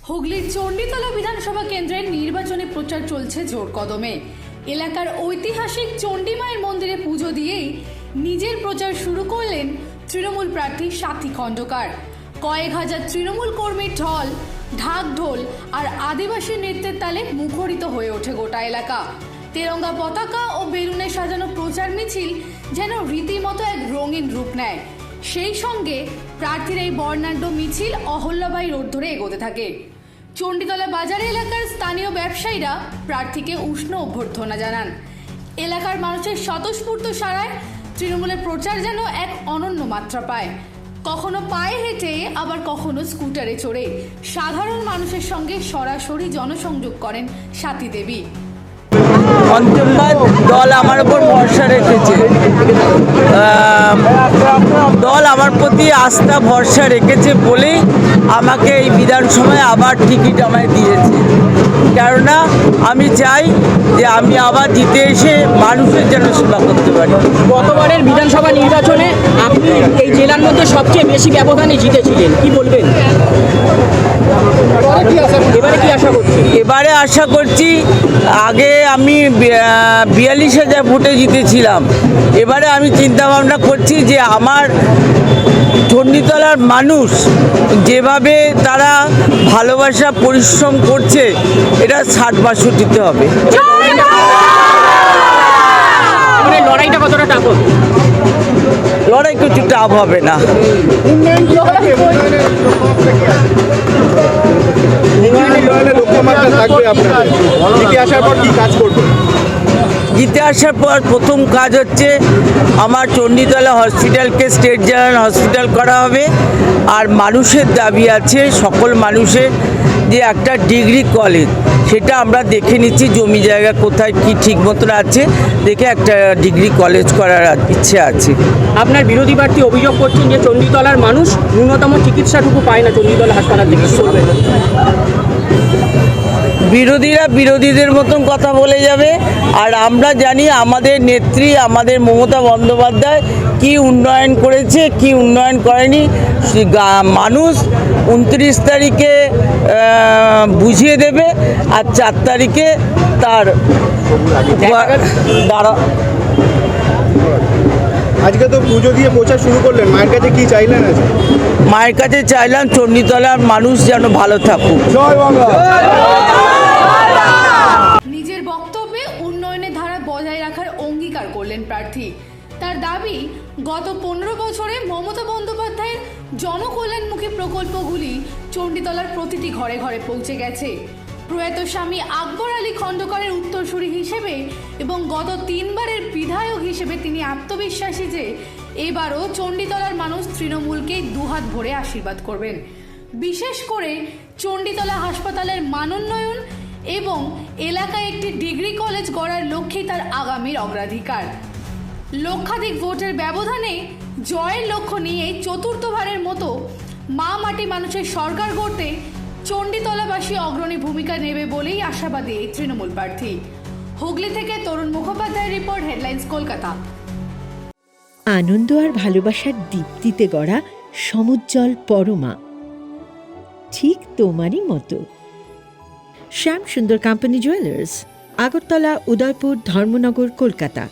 হুগলির চণ্ডীতলা বিধানসভা কেন্দ্রের নির্বাচনী প্রচার চলছে জোর কদমে। এলাকার ঐতিহাসিক চণ্ডী মায়ের মন্দিরে পুজো দিয়েই নিজের প্রচার শুরু করলেন তৃণমূল প্রার্থী সাথী খণ্ডকার। কয়েক হাজার তৃণমূল কর্মীর ঢল, ঢাক ঢোল আর আদিবাসী নৃত্যের তালে মুখরিত হয়ে ওঠে গোটা এলাকা। তেরঙ্গা পতাকা ও বেলুনে সাজানো প্রচার মিছিল যেন রীতিমতো এক রঙিন রূপ নেয়। সেই সঙ্গে প্রার্থীর এই বর্ণাঢ্য মিছিল অহল্যাবাই রোড ধরে এগোতে থাকে। চণ্ডীতলা বাজার এলাকার স্থানীয় ব্যবসায়ীরা প্রার্থীকে উষ্ণ অভ্যর্থনা জানান। এলাকার মানুষের স্বতঃস্ফূর্ত সাড়ায় তৃণমূলের প্রচার যেন এক অনন্য মাত্রা পায়। কখনো পায়ে হেঁটে, আবার কখনো স্কুটারে চড়ে সাধারণ মানুষের সঙ্গে সরাসরি জনসংযোগ করেন সাথী দেবী। পঞ্চমবার দল আমার উপর ভরসা রেখেছে, দল আমার প্রতি আস্থা ভরসা রেখেছে বলেই আমাকে এই বিধানসভায় আবার টিকিট আমায় দিয়েছে। কেননা আমি চাই যে আমি আবার জিতে এসে মানুষের যেন সেবা করতে পারি। গতবারের বিধানসভা নির্বাচনে আপনি এই জেলার মধ্যে সবচেয়ে বেশি ব্যবধানে জিতেছিলেন, কি বলবেন? এবারে কি আশা করছি? এবারে আশা করছি, আগে আমি 42,000 ভোটে জিতেছিলাম। এবারে আমি চিন্তা ভাবনা করছি যে আমার চণ্ডীতলার মানুষ যেভাবে তারা ভালোবাসা পরিশ্রম করছে, এটা 60-62তে হবে। লড়াইটা কতটা টাফ হবে? লড়াই কিছু টাফ হবে না। জিতে আসার পর প্রথম কাজ হচ্ছে আমার চণ্ডীতলা হসপিটালকে স্টেট জেনারেল হসপিটাল করা হবে। আর মানুষের দাবি আছে, সকল মানুষের, যে একটা ডিগ্রি কলেজ, সেটা আমরা দেখে নিচ্ছি জমি জায়গা কোথায় কি ঠিক মতন আছে, দেখে একটা ডিগ্রি কলেজ করার ইচ্ছে আছে। আপনার বিরোধী প্রার্থী অভিযোগ করছেন যে চণ্ডীতলার মানুষ ন্যূনতম চিকিৎসাটুকু পায় না চণ্ডীতলা হাসপাতাল থেকে। বিরোধীরা বিরোধীদের মতন কথা বলে যাবে, আর আমরা জানি আমাদের নেত্রী, আমাদের মমতা বন্দ্যোপাধ্যায় কি উন্নয়ন করেছে, কি উন্নয়ন করেনি মানুষ 29 তারিখে বুঝিয়ে দেবে। আর 4 তারিখে তার আজকে তো পুজো দিয়ে প্রচার শুরু করলেন, মায়ের কাছে কি চাইলেন? আছে মায়ের কাছে চাইলাম চণ্ডীতলার মানুষ যেন ভালো থাকুক। জয় বাংলা। নিজের বক্তব্যে উন্নয়নের ধারা বজায় রাখার অঙ্গীকার করলেন প্রার্থী। তার দাবি, গত 15 বছরে মমতা বন্দ্যোপাধ্যায়ের জনকল্যাণমুখী প্রকল্পগুলি চণ্ডীতলার প্রতিটি ঘরে ঘরে পৌঁছে গেছে। প্রয়াত স্বামী আকবর আলী খণ্ডকারের উত্তরসূরি হিসেবে এবং গত 3 বারের বিধায়ক হিসেবে তিনি আত্মবিশ্বাসী যে এবারও চণ্ডীতলার মানুষ তৃণমূলকে দুহাত ভরে আশীর্বাদ করবেন। বিশেষ করে চণ্ডীতলা হাসপাতালের মানোন্নয়ন এবং এলাকায় একটি ডিগ্রি কলেজ গড়ার লক্ষ্যেই তার আগামীর অগ্রাধিকার। লক্ষাধিক ভোটের ব্যবধানে জয়ের লক্ষ্য নিয়ে চতুর্থবারের মতো মা মাটি মানুষের সরকার গড়তে চণ্ডীতলাবাসী অগ্রণী ভূমিকা নেবে বলেই আশাবাদী এই তৃণমূল প্রার্থী। হুগলি থেকে তরুণ মুখোপাধ্যায়ের রিপোর্ট, হেডলাইন্স, কলকাতা। আনন্দ আর ভালোবাসার দীপ্তিতে গড়া সমুজ্জ্বল পরমা, ঠিক তোমারই মতো। শ্যাম সুন্দর কোম্পানি জুয়েলার্স, আগরতলা, উদয়পুর, ধর্মনগর, কলকাতা।